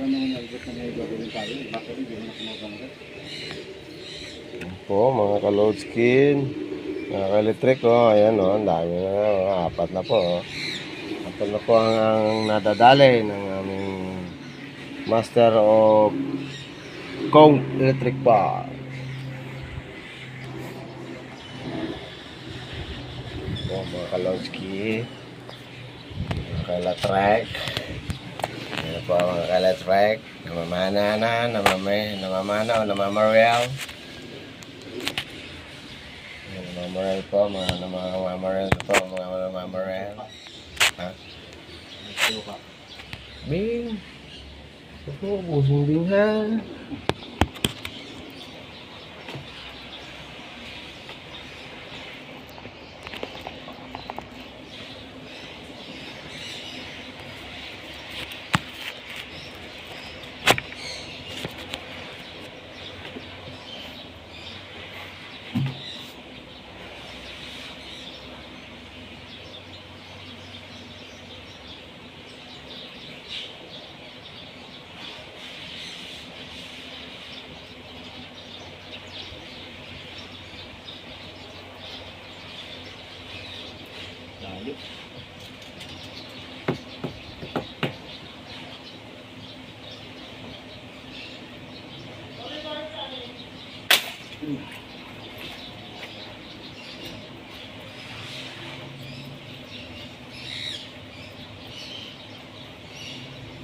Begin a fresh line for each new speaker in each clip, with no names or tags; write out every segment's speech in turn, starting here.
Po, mga ka-load skin, mga ka-electric, oh, ayan, oh, ang dami na, oh, apat na po, oh. Apat na po ang nadadali ng aming Master of Kong Electric Bar. Po, mga ka-load skin, mga ka-electric, ayan po, mga ka-electric, namamana na, namamana o namamarel. Namamarel po, mga namamarel po, mga namamarel. Ha? Bing! Ito, busing Bing ha.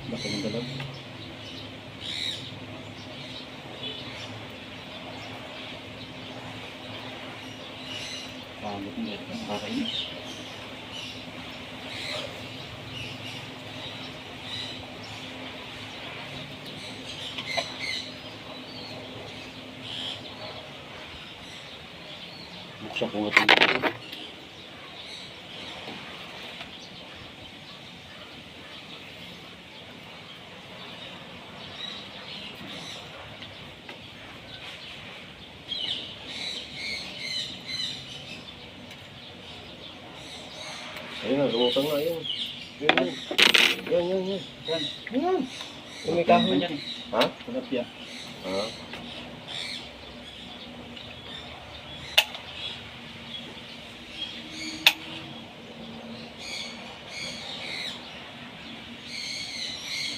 Basta ng dalag. Pagod mo ito. Nakakainis. Buksan ko nga ito.
Ayun na, lumutang na, ayun. Yan.
Yan.
Ayan. May kahoy.
Yan.
Ha?
Tilapia.
Ha?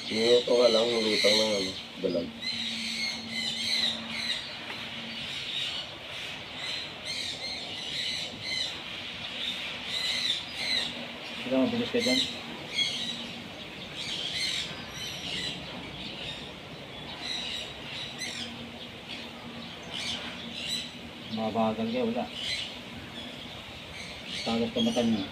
Minuto nga lang, lumutang ng ano, dalag.
Kailangan mabilis ka dyan. Mabagal ka, wala. Tagas ka mata niya.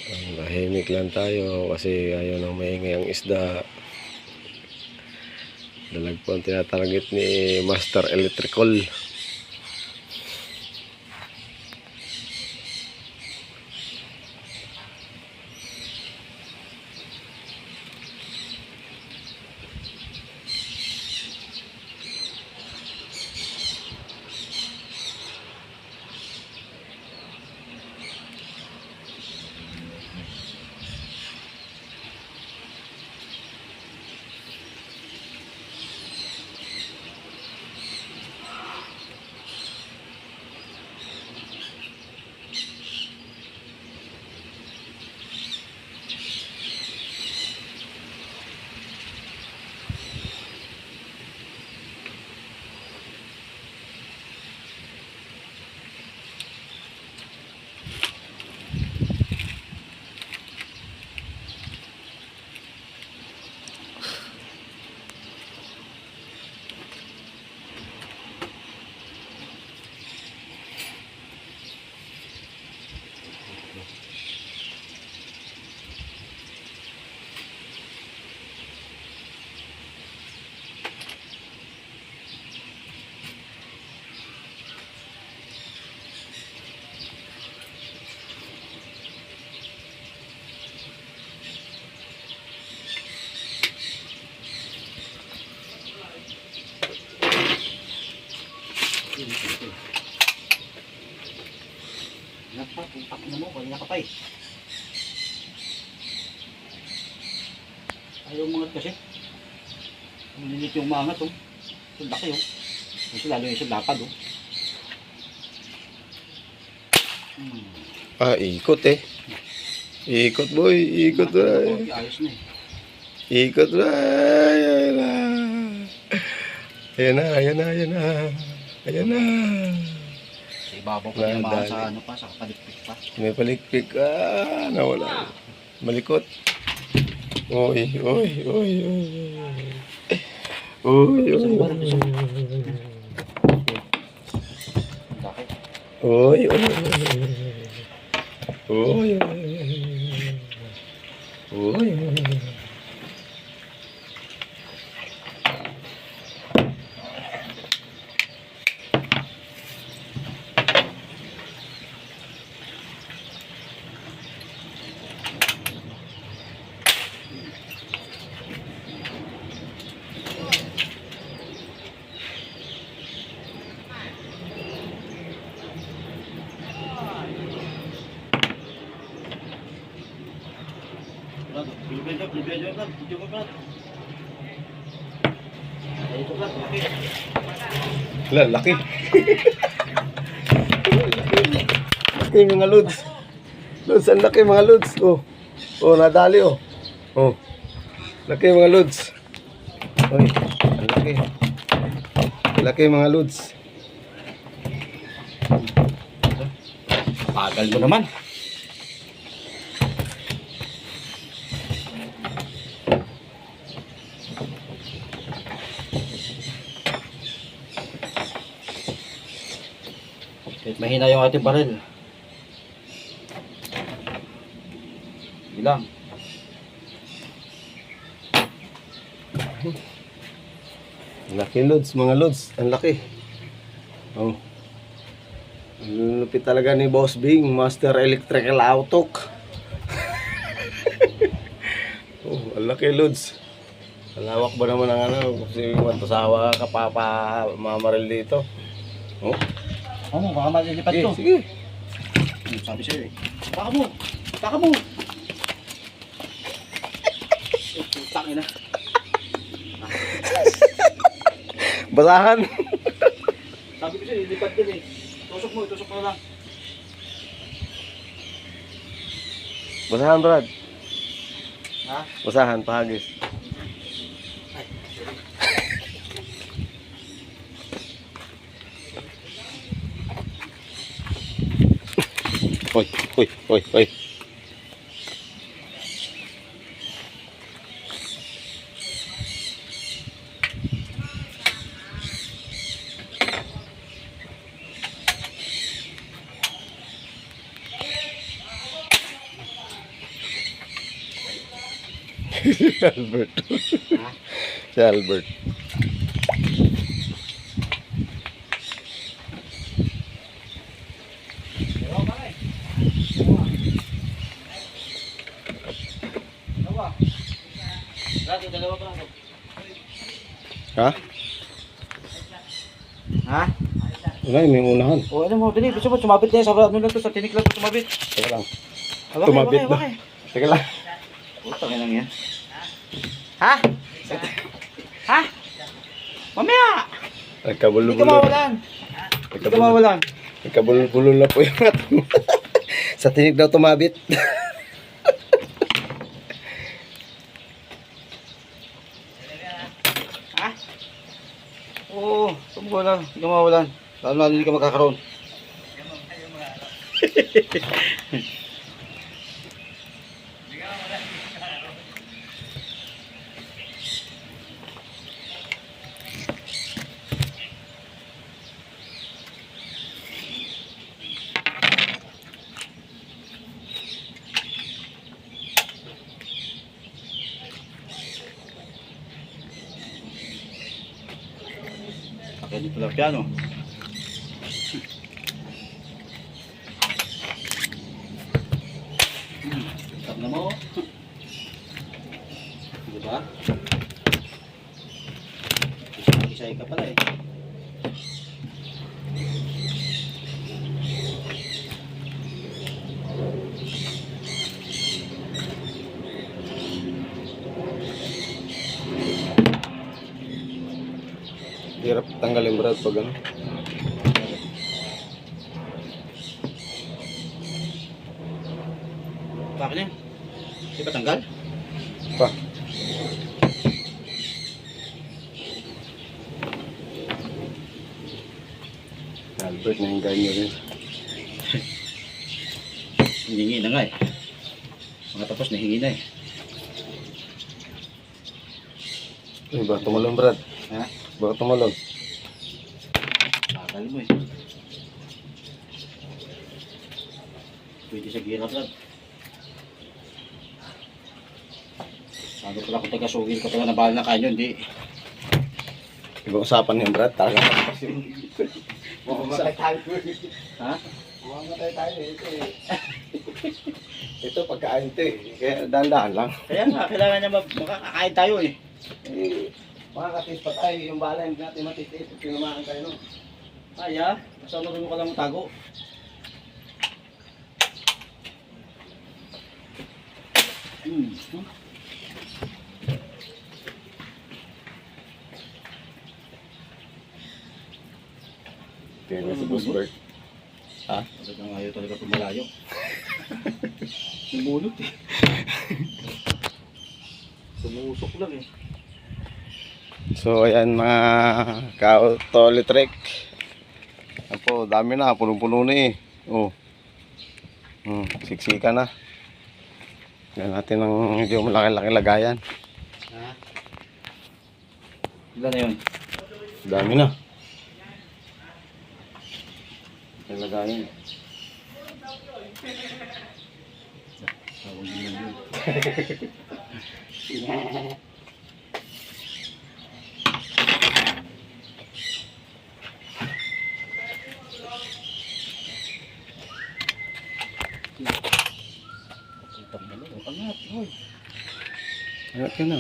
Tahimik lang tayo kasi ayaw nang maingay ang isda. Dalag po ang tinatarget ni Master Electrical.
Nagpapupak na mo, kanina ka pa eh. Ayaw umangat kasi. Malinit yung umangat oh. Ang laki oh. Kasi lalo yung sa lapad oh.
Ikot eh. Ikot boy, ikot boy.
Ayos na eh.
Ikot boy. Ayan na. Ayan na, ayan na. Ayan na.
Sa ibabaw pa yung mga sa ano pa, sa palikpik pa.
May palikpik. Nawala. Malikot. Oy, oy, oy, oy. Oy, oy.
Laki.
Oy, oy. Oy, oy. Oy, oy. Laki. Laki mga lods. Lods, ang laki mga lods. Oh. Oh, nadali oh. Oh. Laki mga lods. Oy, ang laki. Laki mga lods.
Pagal mo naman. Kahit mahina yung ating baril. Bilang.
Laki lods, mga lods. Ang laki. Oh. Ang lupit talaga ni Boss Bing, Master Electrical Autok. Oh, ang laki lods. Malawak ba naman ang ano? Kasi matasawa ka pa mamaril dito. Oh.
Ano, baka malilipat
Sige,
to.
sige.
Sabi sa'yo eh. Baka mo! Baka mo! Putang ina.
Basahan.
Sabi ko sa'yo, ilipat din eh. Tusok mo na lang.
Basahan, Brad.
Ha?
Basahan, pahagis. Hoy, hoy, hoy, hoy. Si Albert.
Ha?
Si Albert.
Dalawa pa eh. Dalawa. Rato, dalawa pa ako.
Ha?
Ha?
Wala, may unahan.
O ano mo, dali. Gusto mo, sumabit na yan. Sa ano lang to, sa tinik lang to sumabit.
Teka lang.
Hawak
Tumabit
kayo,
na.
hawak kayo.
Teka lang.
Putang ina yan. Ha? Ha? Mamaya! Hindi ka
Nagkabulol-bulol.
mawalan. Hindi ka mawalan.
Nagkabulol-bulol na po yung mata mo. Sa tinig daw tumabit.
Ha? Oo, tumuwalan. Hindi ka mawalan. Lalo hindi ka magkakaroon. Pakai di pala piano. Tap na mo. Diba? Isa-isay ka pala eh.
Hirap tanggalin brad pag ano.
Bakit yan? Di ba tanggal?
Pa. Albert, nahinggay nyo rin.
Hiningi na nga eh. Mga tapos nahingi na eh.
Ay, ba tumalon brad?
Ha?
Ba tumalon?
Akali mo eh. Pwede sa gira brad. Sabi pala kung taga-sugil ka pala na bahal na kanyo, hindi.
Ibang usapan yung brad, talaga.
Mamamatay tayo. Ha?
Mamamatay tayo ito eh. Ito pagkain ito eh. Kaya dahan-dahan lang.
Kaya nga, kailangan niya makakain tayo eh.
Eh, makakatis pa tayo. Yung bala hindi natin matitis. Pinumaan tayo nun.
Kaya, basta ano mo ka lang tago.
Kaya na si Boss Bert. Ha?
Talagang ayaw talaga pumalayo. Sumulot eh. Sumusok lang eh.
So ayan mga ka-autolitrek. Apo, dami na, punong-puno na eh. Oh. Siksika na. Yan natin ng medyo malaki-laki lagayan.
Ha? Ilan na yun?
Dami na. Yung lagayan.
Tawag din yun. Angat, hoy.
Angat ka na.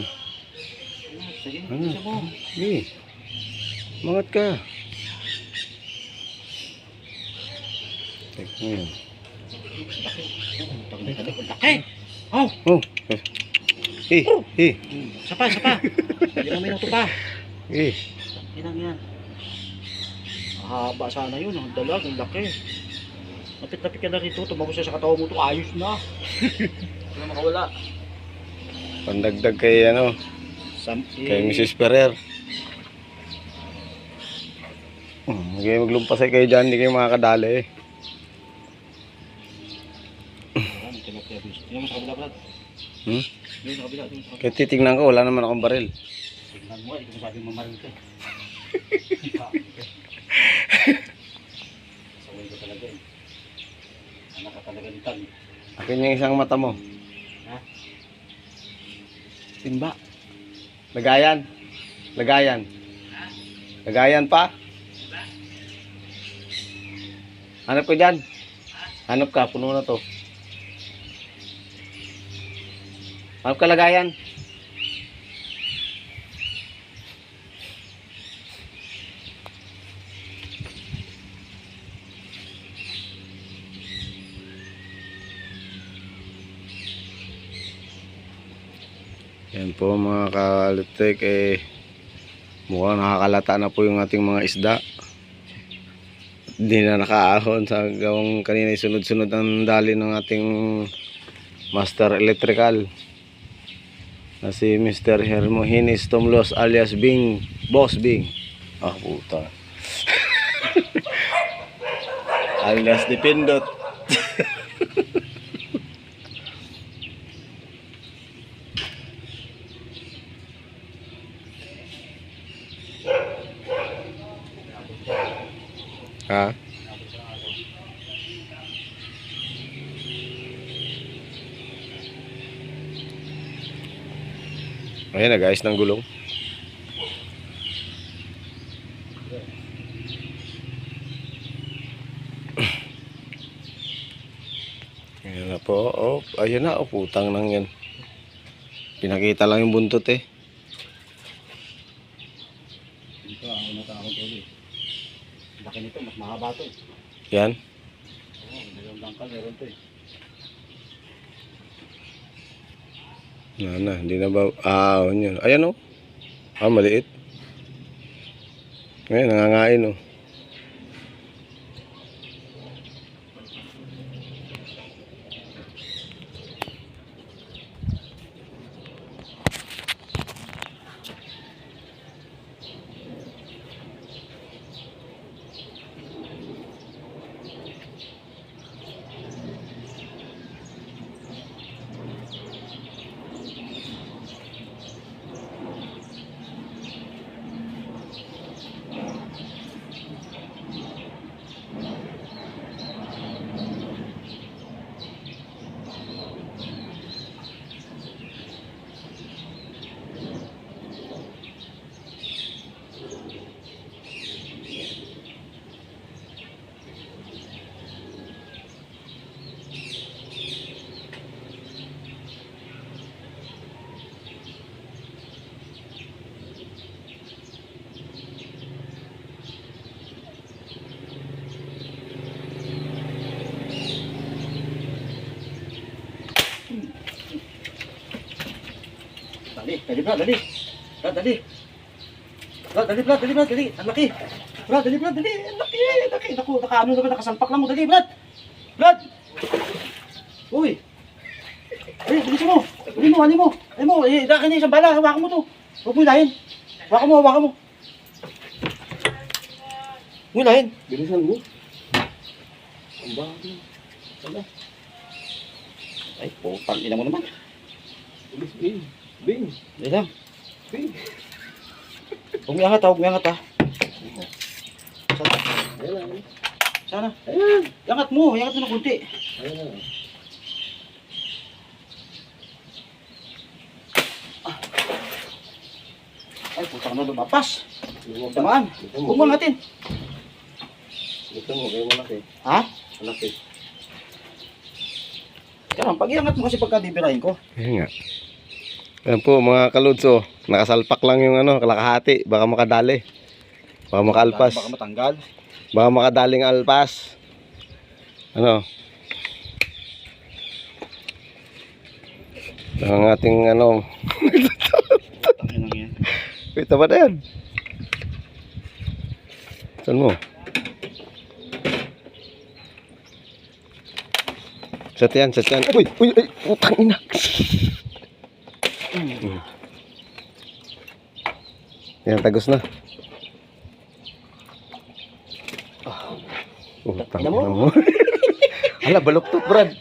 Angat, sige,
Angat.
isa mo.
Sige. Mangat ka. Tek mo yun.
Laki! Oh!
Oh. Eh. Eh.
Isa pa, isa pa. Ilang minuto pa.
Eh.
Ilang yan. Mahaba sana yun. Ang dalag, ang laki. Napit-napit ka na rito. Tumagos siya sa katawan mo ito. Ayos na. Wala makawala.
Pandagdag kay ano, kay Mrs. Ferrer. Hindi kayo maglumpasay kayo dyan, hindi kayo makakadali eh.
Tingnan mo sa kabila, Brad.
Hmm?
Tingnan sa kabila. Tingnan sa kabila.
Kaya titignan ko, wala naman akong baril.
Tingnan mo, hindi ko masabi mamaril ka. Saway ko talaga eh. Anak ka talaga ni Tan.
Akin yung isang mata mo.
Ha? Timba.
Lagayan. Lagayan. Lagayan pa. Hanap ko dyan. Hanap ka, puno na to. Hanap ka lagayan. Yan po mga ka-electric, mukhang nakakalata na po yung ating mga isda. Hindi na nakaahon sa gawang kanina sunod-sunod ang dali ng ating Master Electrical na si Mr. Hermogenes Tomlos alias Bing, Boss Bing. Ah, puta. Alias Dipindot. Ha? Ayan na guys, ng gulong. Ayan na po. Oh, ayan na. Oh, putang nang yan. Pinakita lang yung buntot eh.
Dito, ang natakot ko ulit. Laki nito, mas mahaba to eh.
Yan.
Oo, dalawang dangkal, meron to eh.
Na, hindi na ba? Ah, yun. Ayan oh. Ah, maliit. Ngayon, nangangain oh.
Dali, Brad, dali. Brad, dali. Brad, dali, Brad, dali, Brad, dali. Ang laki. Brad, dali, Brad, dali. Ang laki, ang laki. Naku, nakaano na ba? Nakasalpak lang mo. Dali, Brad. Brad. Uy. Dali, bilisan mo. Dali mo, ano mo. Ano mo, laki na isang bala. Hawakan mo to. Huwag mo ilahin. Hawakan mo, hawakan mo. Huwag mo ilahin.
Bilisan mo. Ang bago.
Wala. Ay, putang ina mo naman.
Bilis, Bing. Bing.
Dali lang.
Bing.
Huwag mo iangat ha, huwag mo iangat ha.
Ayan lang.
Sana.
Ayan.
Iangat mo ng kunti.
Ayan.
Ay, putang na lumapas. Tamaan. Huwag mo angatin.
Ito mo, kayo malaki.
Ha?
Malaki.
Kaya pag iangat mo kasi pagka bibirahin ko.
Ayan nga. Ayan po mga kaludso. Nakasalpak lang yung ano, kalakahati. Baka makadali. Baka makaalpas.
Baka matanggal.
Baka makadaling alpas. Ano? Ang ating ano.
Tangin lang yan.
Wait, tama na yan. Saan mo? Set yan, set yan. Uy, uy, uy, putang ina. Yan, tagos na. Putang ina mo. Hala, baluktot, Brad.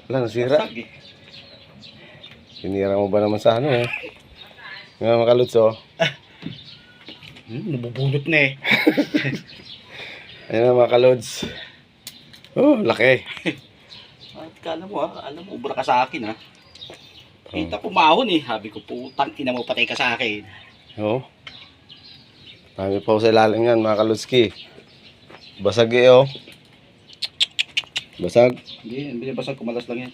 Hala, nasira.
Sag eh.
Sinira mo ba naman sa ano eh? Nga makalutso.
Nabubulot na eh.
Ayan na mga kalods. Oh, laki.
At kala mo ha, alam mo, ubra ka sa akin ha. Kita ko mahon eh. Sabi ko, putang ina mo, patay ka sa akin.
Oo. Marami pa sa ilalim yan, mga kalutski. Basag eh, oh. Basag.
Hindi, hindi basag, kumalas lang yan.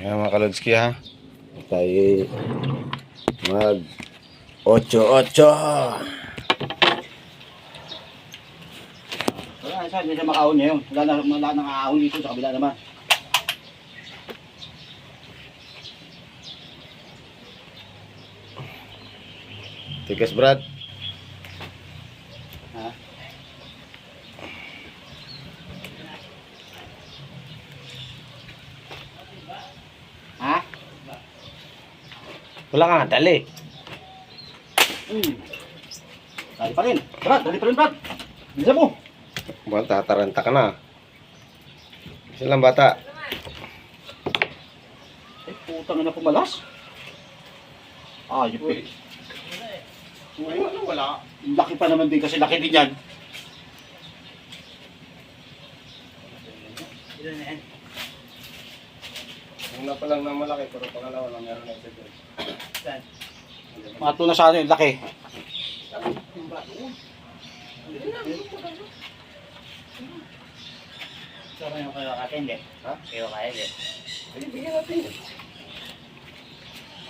Ayan, mga kalutski, ha. Tayo mag 8-8.
Wala, saan hindi siya makaahon ngayon. Wala nang aahon dito sa kabila naman.
Tikas, Brad.
Ha? Ha?
Wala ka nga, dali.
Dali pa rin. Brad, dali pa rin, Brad. Bilisan mo.
Buwan, tataranta ka na. Isa lang bata.
Ay, putang na pumalas. Ayop eh. Wala. Laki pa naman din kasi laki din yan.
Una pa lang na malaki, pero pangalawa lang meron na isa dyan.
Mga tuna sa ano yung laki.
So, kayo kayo katindi?
Ha?
Kayo kaya din?
Ay, bigyan natin.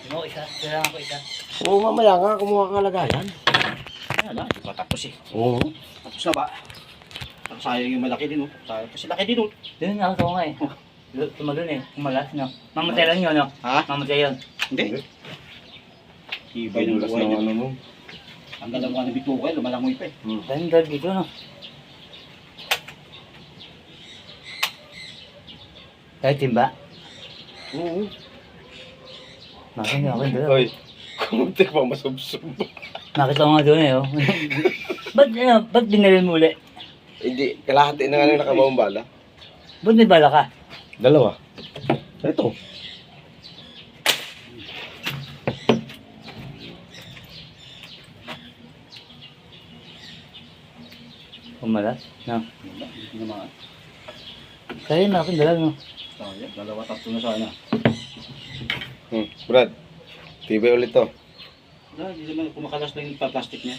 Mo, isa. Kailangan ko isa.
Oo, mamaya nga, kumuha ka lagayan.
Wala, di pa tapos eh.
Oo.
Tapos na ba? Tapos sayang yung malaki din oh. Sayang kasi laki din oh.
Doon nga ako nga eh. Tumalun eh. Kumalas no. Mamatay lang yun no.
Ha?
Mamatay yun.
Hindi. Ibay ng
Panulas
buhay
ng
niya.
ano mo.
Ang dalawa na bituka eh, lumalangoy pa eh.
Ganda dito no. Kahit timba.
Oo.
Nakita ako doon.
Hoy, kumunti pa masubsob.
Nakita ko nga doon eh. Oh. Ba't binili mo ulit?
Hindi, kalahati na nga lang nakabawang bala.
Ba't may bala ka?
Dalawa. Ito.
Kumalas? No.
Wala, hindi naman.
Kaya na akin dalag no.
Sayang, dalawa tatlo na sana.
Brad, tibay ulit to.
Wala, hindi naman kumakalas lang yung plastic niya.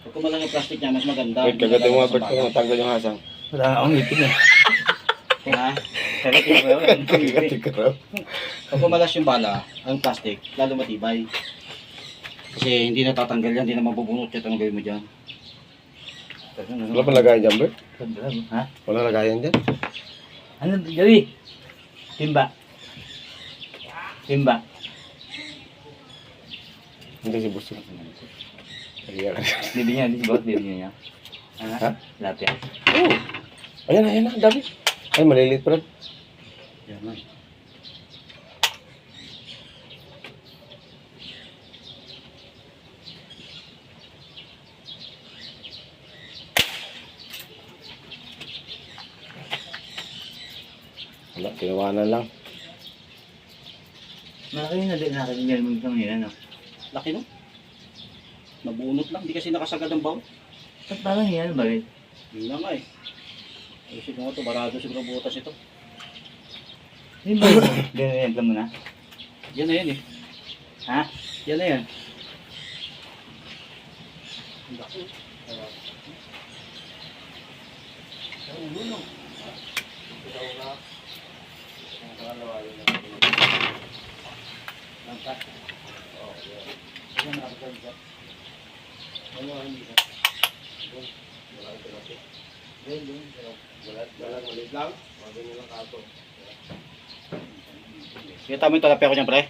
Pag kumalas yung plastic niya, mas maganda.
Wait, kagatin mo nga Bert ko, natanggal yung hasang.
Wala na akong ngipin eh.
Ha?
Kaya ko yun.
Kagatin ka raw.
Pag kumalas yung bala, ang plastic, lalo matibay. Kasi hindi natatanggal yan, hindi na mabubunot yan. Anong gawin mo dyan?
Wala pa lagayan dyan, Bert?
Ha?
Wala lagayan dyan?
Ano, Joey? Timba. Timba.
Hindi si Busto. Ayan.
Bibi niya, di ba? Bibi niya.
Ha?
Lapya.
Oo. Ayan, ayan na, dami. Ay, maliliit, Brad.
Yan na.
Wala, tinawanan lang.
Malaki na din natin yung mo itong yun, ano?
Laki no? Nabunot lang, hindi kasi nakasagad ang baon.
Ba't parang yan, bakit?
Yun na nga eh. Isip mo ito, barado siguro butas ito.
Hindi ba yun? Binayag mo na?
Yan na yan eh.
Ha?
Yan na yan. Nakita mo yung talapya ko dyan, pre?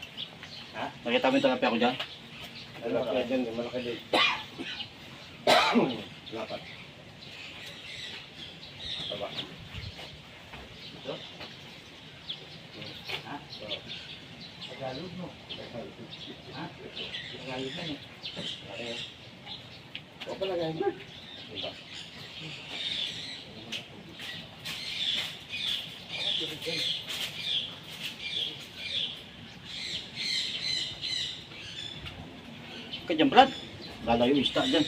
Ha?
Nakita mo yung talapya ko dyan?
Malaki dyan, malaki din. Lapat. Taba.
Ha? Tagalog mo. Ha? Tagalog na eh.
Huwag pa lagayan, Bert. Diba?
Ka dyan, Brad. Lalayo yung isda dyan.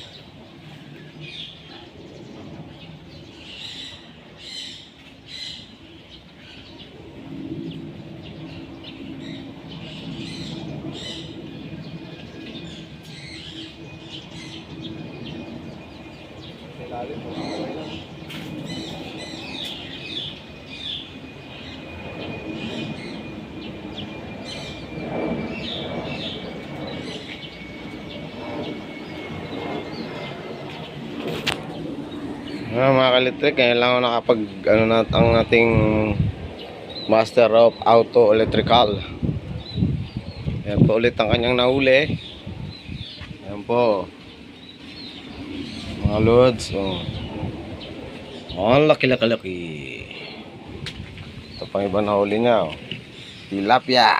mga ka-electric, ngayon lang ako nakapag ano na ang ating Master of Auto Electrical. Ayan po ulit ang kanyang nahuli. Ayan po. Mga loads. Oh. Ang laki-laki-laki. Ito pang iba nahuli niya. Oh. Tilapia.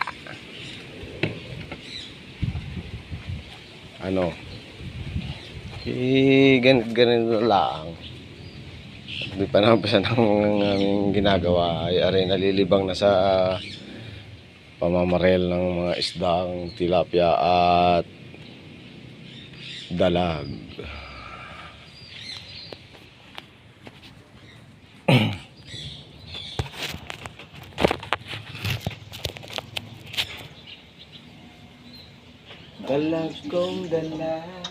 Ano? Ganito lang. Hindi pa naman pa siya ng aming ginagawa. Ay aray nalilibang na sa pamamarel ng mga isdang tilapia at dalag. Dalag kong dalag.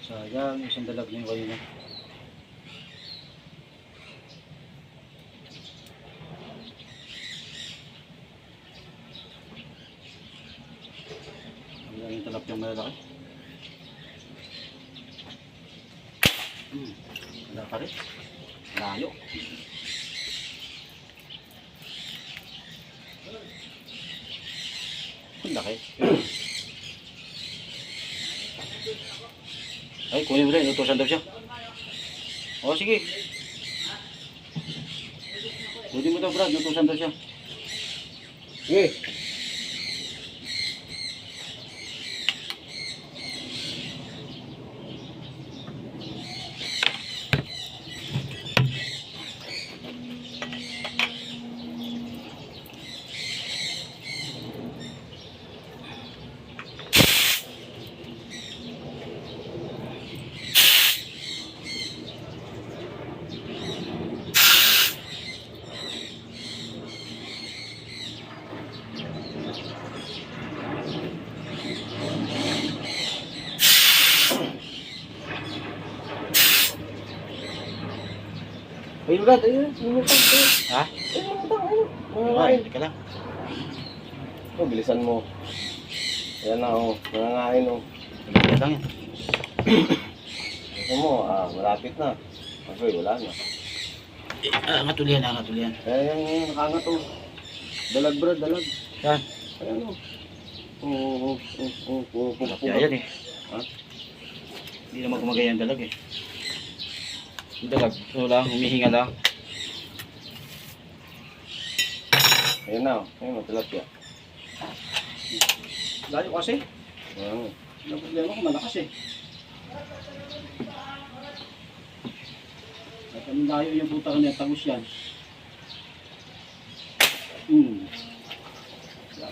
Sayang, isang dalag na yung kayo na. Ang yung talapyang malalaki. Wala pa rin. Layo. Ang laki. Ay, kunin mo rin. Inutusan daw siya. O, sige. Kunin mo daw, Brad. Inutusan daw siya.
Sige.
Ayun, Brad. Ayun. Ha? Ay,
Ayun.
teka lang.
Oh, bilisan mo. Ayan na oh. Nangangain oh.
Teka lang yan.
Bilisan mo. Malapit na. Okay, wala na.
Angatulian, angatulian.
Ayan, nakangat oh. Dalag Brad, dalag.
Yan.
Ayan oh. Oo.
Tilapia yan eh.
Ha?
Hindi naman gumagaya ang dalag eh. Yung dalag, so lang, humihinga lang.
Ayan na oh. Ayan oh, tilapia.
Layo kasi.
Ayan.
Ang problema ko malakas eh. At ang layo yung puta niya, tagus yan.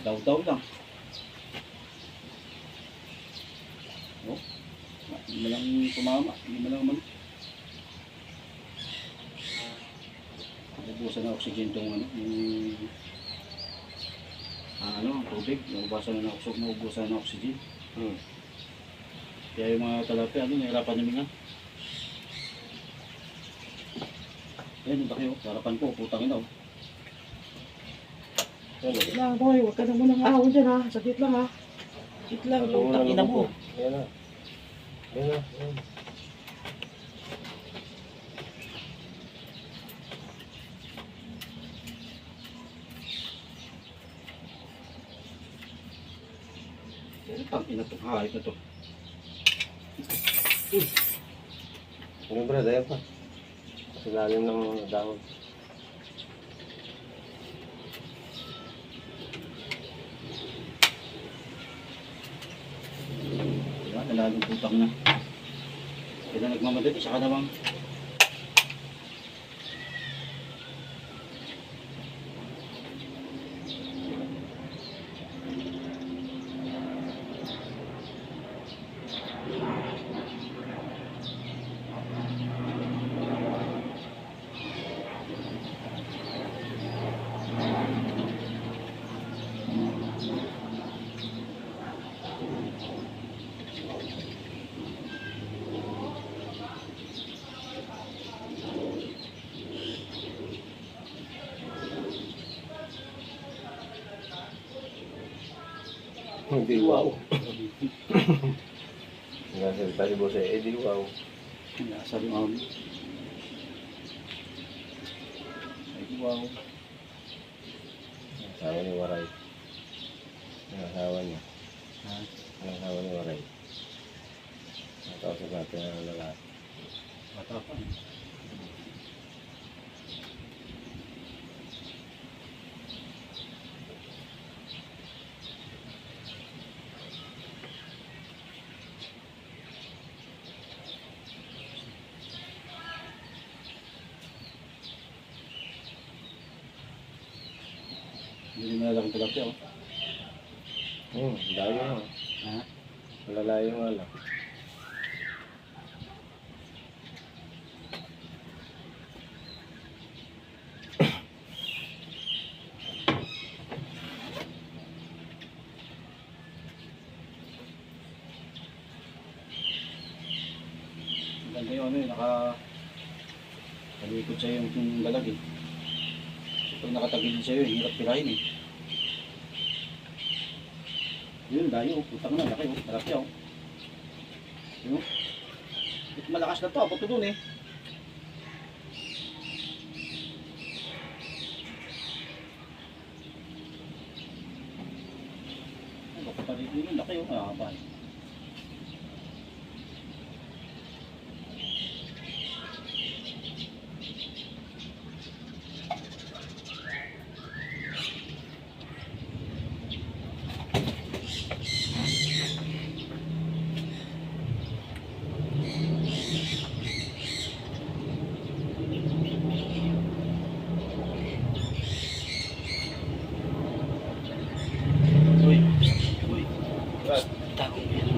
Daw-daw lang. Oh, hindi mo lang tumama, hindi mo lang umalik. Naubusan na oxygen itong ang tubig, naubusan na oxygen. Kaya yung mga talapia, nahirapan namin nga. Ayan, yung takyo, harapan ko, putang ina.
Ayan oh.
Lang boy, huwag ka na munang ahon dyan ha, sakit lang ha. Sakit lang, putang ina mo.
Ayan na. Ayan na. Ayan.
Putang ina to, hayop na to.
Ano Brad, ayan pa. Sa lalim ng mga dahon.
Diba, nalalong putang na. Kaya na nagmamadali, saka namang
Hindi wow. nagsalita si Boss eh, di wow.
Sabi mo, ay wow.
Asawa ni Waray. Ang asawa niya.
Ha?
Ang asawa ni Waray. Nakausap natin ang lalaki.
Bata pa. Hindi mo nalaking tilapia, oh.
Layo nga.
Ha?
Malalayo nga lang.
Ganda yung ano eh, talikod sa'yo yung dalag eh. So, pag nakatagilid sa'yo, hirap pirahin eh. Yun, dayo, putang na, laki oh, talapya oh. Yun. Ito malakas na to, abot to dun eh. Ay, baka pa rin yun, laki oh, mahaba eh. Uy, uy. Tago mo yan.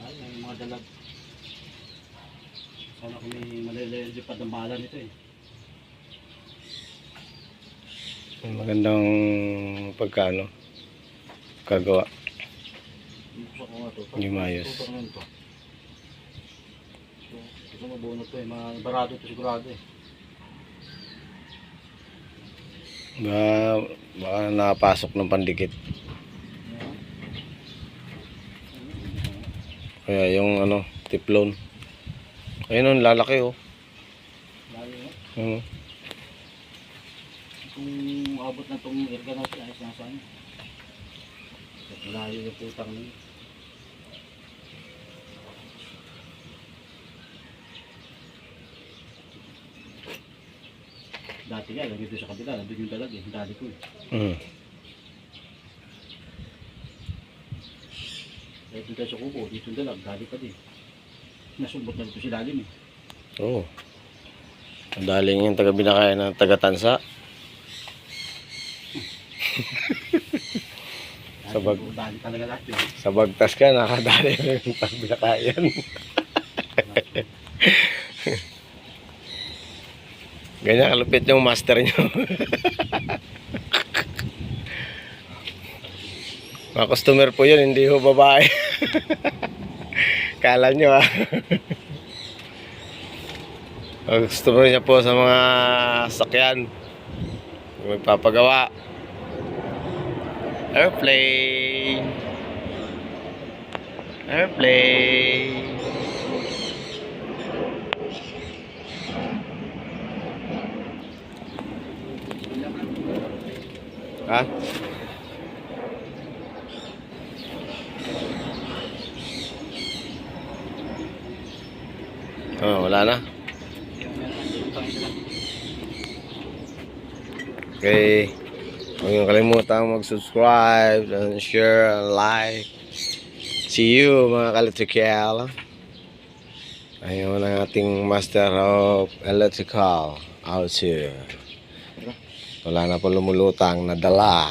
Ay, may mga dalag. Sana kung may malilipad ng bala nito eh.
Magandang pagkano. Kagawa.
Gusto ko nga to.
Yung maayos.
Tutang nun to. So, gusto mo buo na to eh. Barado to sigurado eh.
Baka nakapasok ng pandikit. Kaya yung ano, tiplon. Ayun, lalaki oh.
Layo eh.
Ano?
Kung abot na itong irga natin, ayos na saan. Layo yung putang nun. Dati nga, lagi doon sa kabila, nandun yung dalag eh. Dali ko eh. Dahil doon tayo sa kubo, dito yung dalag, dali pa din. Nasumbot na dito si lalim eh.
Oo. Madaling yung taga-binakayan ng taga-tansa. Sabag.
Dali talaga lahat yun.
Sa bagtas ka, nakadali ng taga-binakayan. Ganyan kalupit yung master nyo. Mga customer po yun, hindi ho babae. Kala nyo Gusto mo niya po sa mga sakyan. Magpapagawa. Airplane. Airplane. Ha? Oh, wala na. Okay. Huwag niyong kalimutan mag-subscribe and share and like. See you mga ka-electrical. Ayun ang ating Master of Electrical out here. Wala na po lumulutang na dala.